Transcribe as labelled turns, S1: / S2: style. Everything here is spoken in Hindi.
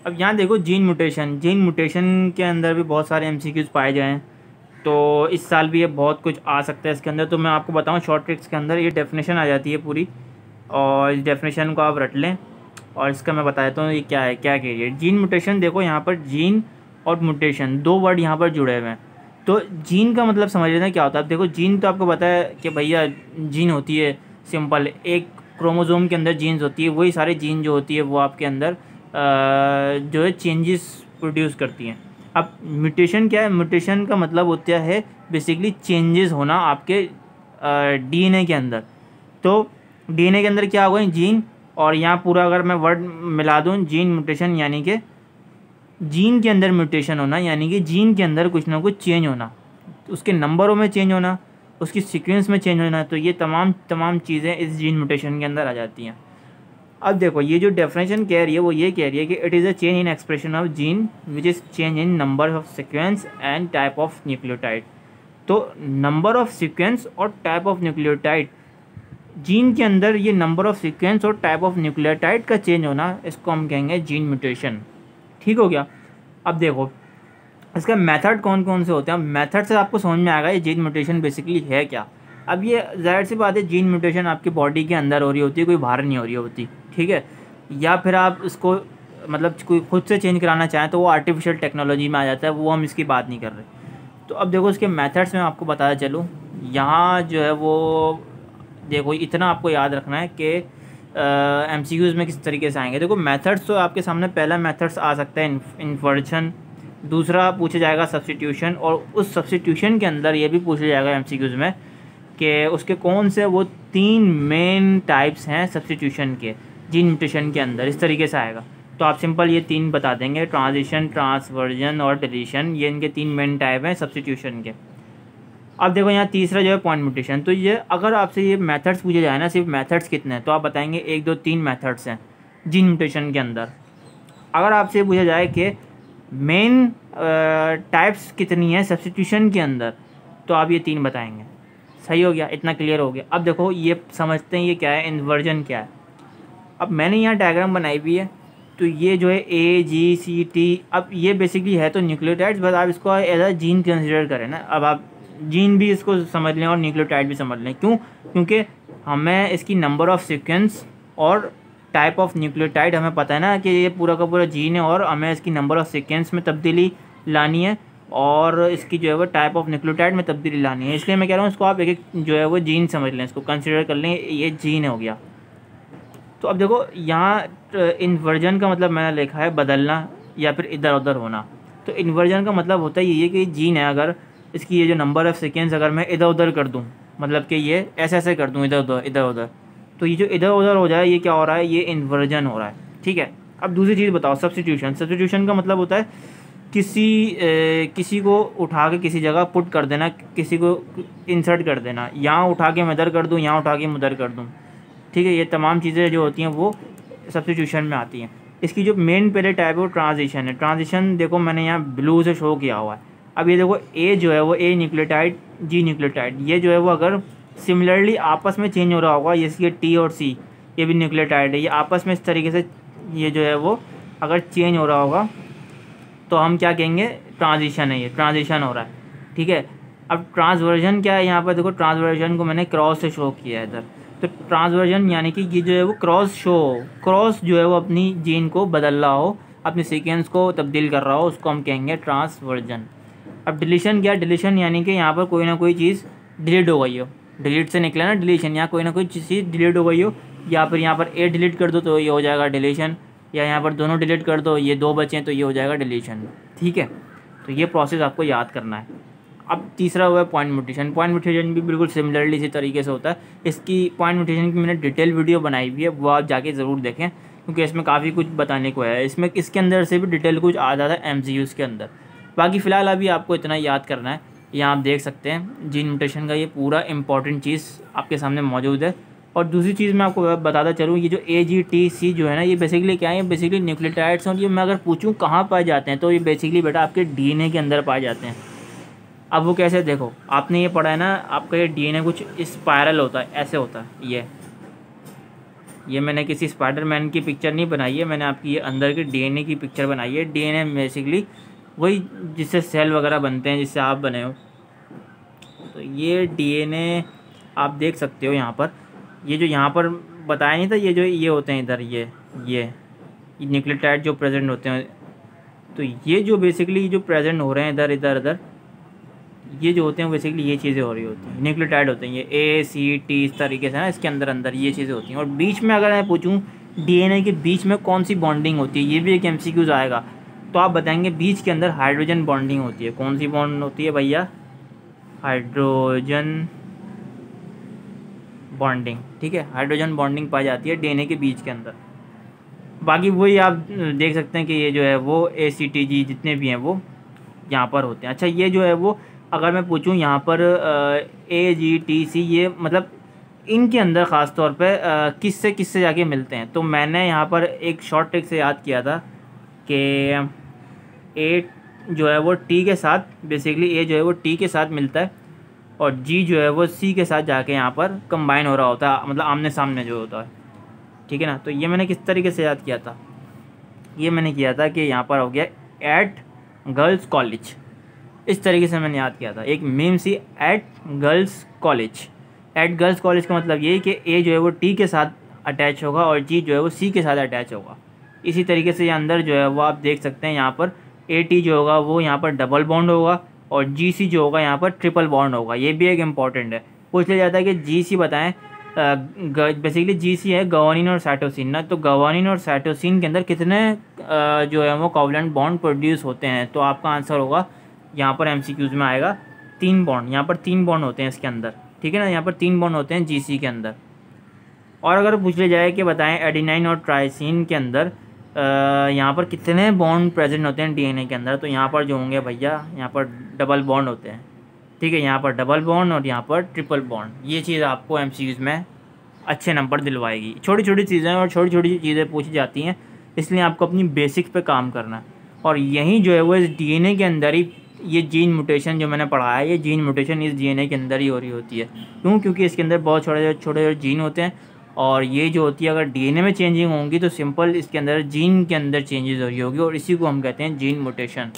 S1: अब यहाँ देखो जीन म्यूटेशन के अंदर भी बहुत सारे एमसीक्यूज पाए जाए हैं, तो इस साल भी ये बहुत कुछ आ सकता है इसके अंदर। तो मैं आपको बताऊँ शॉर्ट ट्रिक्स के अंदर ये डेफिनेशन आ जाती है पूरी, और इस डेफिनेशन को आप रट लें और इसका मैं बता देता हूँ ये क्या है, क्या कह रही है। जीन म्यूटेशन देखो यहाँ पर जीन और म्यूटेशन दो वर्ड यहाँ पर जुड़े हुए हैं। तो जीन का मतलब समझ लेना क्या होता है। अब देखो जीन तो आपको पता है कि भैया जीन होती है सिंपल, एक क्रोमोसोम के अंदर जीन्स होती है, वही सारे जीन जो होती है वो आपके अंदर जो है चेंजेस प्रोड्यूस करती हैं। अब म्यूटेशन क्या है, म्यूटेशन का मतलब होता है बेसिकली चेंजेस होना आपके डीएनए के अंदर। तो डीएनए के अंदर क्या होगा, जीन, और यहाँ पूरा अगर मैं वर्ड मिला दूँ जीन म्यूटेशन, यानी कि जीन के अंदर म्यूटेशन होना, यानी कि जीन के अंदर कुछ ना कुछ चेंज होना, उसके नंबरों में चेंज होना, उसकी सीक्वेंस में चेंज होना। तो ये तमाम चीज़ें इस जीन म्यूटेशन के अंदर आ जाती हैं। अब देखो ये जो डेफिनेशन कह रही है वो ये कह रही है कि it is a change in expression of gene which is change in number of sequence and type of nucleotide. तो नंबर ऑफ सीक्वेंस और टाइप ऑफ न्यूक्लियोटाइड, जीन के अंदर ये नंबर ऑफ सीक्वेंस और टाइप ऑफ न्यूक्लियोटाइड का चेंज होना, इसको हम कहेंगे जीन म्यूटेशन। ठीक हो गया। अब देखो इसका मेथड कौन कौन से होते हैं। मेथड से आपको समझ में आएगा ये जीन म्यूटेशन बेसिकली है क्या। अब ये जाहिर सी बात है जीन म्यूटेशन आपकी बॉडी के अंदर हो रही होती है, कोई बाहर नहीं हो रही होती, ठीक है। या फिर आप इसको मतलब कोई खुद से चेंज कराना चाहें तो वो आर्टिफिशियल टेक्नोलॉजी में आ जाता है, वो हम इसकी बात नहीं कर रहे। तो अब देखो इसके मेथड्स में आपको बताया चलूँ, यहाँ जो है वो देखो इतना आपको याद रखना है कि एमसीक्यूज़ में किस तरीके से आएंगे। देखो मेथड्स तो आपके सामने पहला मेथड्स आ सकता है इन्वर्जन, दूसरा पूछा जाएगा सब्स्टिट्यूशन, और उस सब्स्टिट्यूशन के अंदर ये भी पूछा जाएगा एमसीक्यूज़ में कि उसके कौन से वो 3 मेन टाइप्स हैं सब्स्टिट्यूशन के जीन म्यूटेशन के अंदर, इस तरीके से आएगा। तो आप सिंपल ये 3 बता देंगे, ट्रांजिशन, ट्रांसवर्जन और डिलीशन, ये इनके 3 मेन टाइप हैं सब्स्टिट्यूशन के। अब देखो यहाँ तीसरा जो है पॉइंट म्यूटेशन। तो ये अगर आपसे ये मेथड्स पूछे जाए ना, सिर्फ मेथड्स कितने हैं, तो आप बताएंगे 1 2 3 मेथड्स हैं जीन म्यूटेशन के अंदर। अगर आपसे पूछा जाए कि मेन टाइप्स कितनी है सब्स्टिट्यूशन के अंदर, तो आप ये 3 बताएंगे। सही हो गया, इतना क्लियर हो गया। अब देखो ये समझते हैं ये क्या है, इन्वर्जन क्या है। अब मैंने यहाँ डायग्राम बनाई हुई है, तो ये जो है AGCT, अब ये बेसिकली है तो न्यूक्लियोटाइड्स, बस आप इसको एज अ जीन कंसिडर करें ना। अब आप जीन भी इसको समझ लें और न्यूक्लियोटाइड भी समझ लें। क्यों? क्योंकि हमें इसकी नंबर ऑफ़ सीक्वेंस और टाइप ऑफ न्यूक्लियोटाइड हमें पता है ना कि ये पूरा का पूरा जीन है, और हमें इसकी नंबर ऑफ़ सीक्वेंस में तब्दीली लानी है और इसकी जो है वो टाइप ऑफ न्यूक्लियोटाइड में तब्दीली लानी है। इसलिए मैं कह रहा हूँ इसको आप एक एक जो है वो जीन समझ लें, इसको कंसिडर कर लें, ये जीन हो गया। तो अब देखो यहाँ इन्वर्जन का मतलब मैंने लिखा है बदलना या फिर इधर उधर होना। तो इन्वर्जन का मतलब होता है ये कि जीन है, अगर इसकी ये जो नंबर ऑफ़ सेकेंड्स अगर मैं इधर उधर कर दूँ, मतलब कि ये ऐसे ऐसे कर दूँ इधर उधर, तो ये जो इधर उधर हो जाए ये क्या हो रहा है, ये इन्वर्जन हो रहा है। ठीक है। अब दूसरी चीज़ बताओ, सब्स्टिट्यूशन का मतलब होता है किसी को उठा के किसी जगह पुट कर देना, किसी को इंसर्ट कर देना। यहाँ उठा के मैं इधर कर दूँ, यहाँ उठा के मैं उधर कर दूँ। ठीक है। ये तमाम चीज़ें जो होती हैं वो सब्स्टिट्यूशन में आती हैं। इसकी जो मेन पहले टाइप है वो ट्रांजिशन है। ट्रांजिशन देखो मैंने यहाँ ब्लू से शो किया हुआ है। अब ये देखो ए जो है वो ए न्यूक्लियोटाइड, जी न्यूक्लियोटाइड, ये जो है वो अगर सिमिलरली आपस में चेंज हो रहा होगा, जैसे ये टी और सी, ये भी न्यूक्लियोटाइड है, ये आपस में इस तरीके से ये जो है वो अगर चेंज हो रहा होगा तो हम क्या कहेंगे, ट्रांजिशन है, ये ट्रांजिशन हो रहा है। ठीक है। अब ट्रांसवर्जन क्या है, यहाँ पर देखो ट्रांसवर्जन को मैंने क्रॉस से शो किया है इधर। तो ट्रांसवर्जन यानी कि ये जो है वो क्रॉस जो है वो अपनी जीन को बदल रहा हो, अपने सीक्वेंस को तब्दील कर रहा हो, उसको हम कहेंगे ट्रांसवर्जन। अब डिलीशन क्या, डिलीशन यानी कि यहाँ पर कोई ना कोई चीज़ डिलीट हो गई हो, डिलीट से निकला ना डिलीशन, यहाँ कोई ना कोई चीज़ डिलीट हो गई हो, या फिर यहाँ पर ए डिलीट कर दो तो ये हो जाएगा डिलीशन, या यहाँ पर दोनों डिलीट कर दो, ये 2 बचे तो ये हो जाएगा डिलीशन। ठीक है। तो ये प्रोसेस आपको याद करना है। अब तीसरा हुआ है पॉइंट म्यूटेशन। पॉइंट म्यूटेशन भी बिल्कुल सिमिलरली इसी तरीके से होता है। इसकी पॉइंट म्यूटेशन की मैंने डिटेल वीडियो बनाई हुई है, वो आप जाके ज़रूर देखें, क्योंकि इसमें काफ़ी कुछ बताने को है। इसमें इसके अंदर से भी डिटेल कुछ आ जाता है MCQs के अंदर। बाकी फ़िलहाल अभी आपको इतना याद करना है। यहाँ आप देख सकते हैं जीन म्यूटेशन का ये पूरा इंपॉर्टेंट चीज़ आपके सामने मौजूद है। और दूसरी चीज़ मैं आपको बताता चलूँ, ये जो AGTC जो है ना, ये बेसिकली क्या है, बेसिकली न्यूक्लियोटाइड्स हैं। और ये मैं अगर पूछूँ कहाँ पाए जाते हैं, तो ये बेसिकली बेटा आपके DNA के अंदर पाए जाते हैं। अब वो कैसे, देखो आपने ये पढ़ा है ना, आपका ये DNA कुछ स्पायरल होता है, ऐसे होता है, ये मैंने किसी स्पाइडरमैन की पिक्चर नहीं बनाई है, मैंने आपकी ये अंदर के डीएनए की पिक्चर बनाई है। डीएनए बेसिकली वही जिससे सेल वगैरह बनते हैं, जिससे आप बने हो। तो ये डीएनए आप देख सकते हो यहाँ पर। ये जो यहाँ पर बताया नहीं था, ये जो ये होते हैं इधर, ये न्यूक्लियोटाइड जो प्रेजेंट होते हैं, तो ये जो बेसिकली जो प्रेजेंट हो रहे हैं इधर इधर इधर, ये जो होते हैं बेसिकली ये चीज़ें हो रही होती हैं, न्यूक्लियोटाइड होते हैं ये ACT इस तरीके से ना, इसके अंदर अंदर ये चीज़ें होती हैं। और बीच में अगर मैं पूछूं डीएनए के बीच में कौन सी बॉन्डिंग होती है, ये भी एक MCQs आएगा, तो आप बताएंगे बीच के अंदर हाइड्रोजन बॉन्डिंग होती है। कौन सी बॉन्ड होती है भैया? हाइड्रोजन बॉन्डिंग, ठीक है, हाइड्रोजन बॉन्डिंग पाई जाती है डीएनए के बीच के अंदर। बाकी वही आप देख सकते हैं कि ये जो है वो ACTG जितने भी हैं वो यहाँ पर होते हैं। अच्छा, ये जो है वो अगर मैं पूछूं यहाँ पर AGTC, ये मतलब इनके अंदर ख़ास तौर पे किससे किससे जाके मिलते हैं, तो मैंने यहाँ पर एक शॉर्ट ट्रिक से याद किया था कि A जो है वो T के साथ, बेसिकली A जो है वो T के साथ मिलता है और G जो है वो C के साथ जाके यहाँ पर कंबाइन हो रहा होता है, मतलब आमने सामने जो होता है, ठीक है ना। तो ये मैंने किस तरीके से याद किया था? ये मैंने किया था कि यहाँ पर हो गया एट गर्ल्स कॉलेज, इस तरीके से मैंने याद किया था। एक मीम सी at girls college. At girls college का मतलब ये है कि A जो है वो T के साथ अटैच होगा और G जो है वो C के साथ अटैच होगा। इसी तरीके से ये अंदर जो है वो आप देख सकते हैं यहाँ पर AT जो होगा वो यहाँ पर डबल बॉन्ड होगा और GC जो होगा यहाँ पर ट्रिपल बॉन्ड होगा। ये भी एक इम्पॉर्टेंट है, पूछ लिया जाता है कि GC बताएं। बेसिकली GC है गवानीन और साइटोसिन ना, तो गवानीन और साइटोसिन के अंदर कितने जो है वो कोवलेंट बॉन्ड प्रोड्यूस होते हैं, तो आपका आंसर होगा यहाँ पर MCQs में आएगा 3 बॉन्ड। यहाँ पर 3 बॉन्ड होते हैं इसके अंदर, ठीक है ना, यहाँ पर 3 बॉन्ड होते हैं GC के अंदर। और अगर पूछ लिया जाए कि बताएं एडिनाइन और ट्राइसिन के अंदर यहाँ पर कितने बॉन्ड प्रेजेंट होते हैं DNA के अंदर, तो यहाँ पर जो होंगे भैया यहाँ पर डबल बॉन्ड होते हैं, ठीक है, यहाँ पर डबल बॉन्ड और यहाँ पर ट्रिपल बॉन्ड। ये चीज़ आपको MCQs में अच्छे नंबर दिलवाएगी। छोटी छोटी चीज़ें और छोटी छोटी चीज़ें पूछी जाती हैं, इसलिए आपको अपनी बेसिक्स पे काम करना है। और यहीं जो है वो इस DNA के अंदर ही ये जीन म्यूटेशन जो मैंने पढ़ा है, ये जीन म्यूटेशन इस DNA के अंदर ही हो रही होती है। क्यों? क्योंकि इसके अंदर बहुत छोटे छोटे जीन होते हैं और ये जो होती है अगर DNA में चेंजिंग होंगी तो सिंपल इसके अंदर जीन के अंदर चेंजेस हो रही होगी और इसी को हम कहते हैं जीन म्यूटेशन।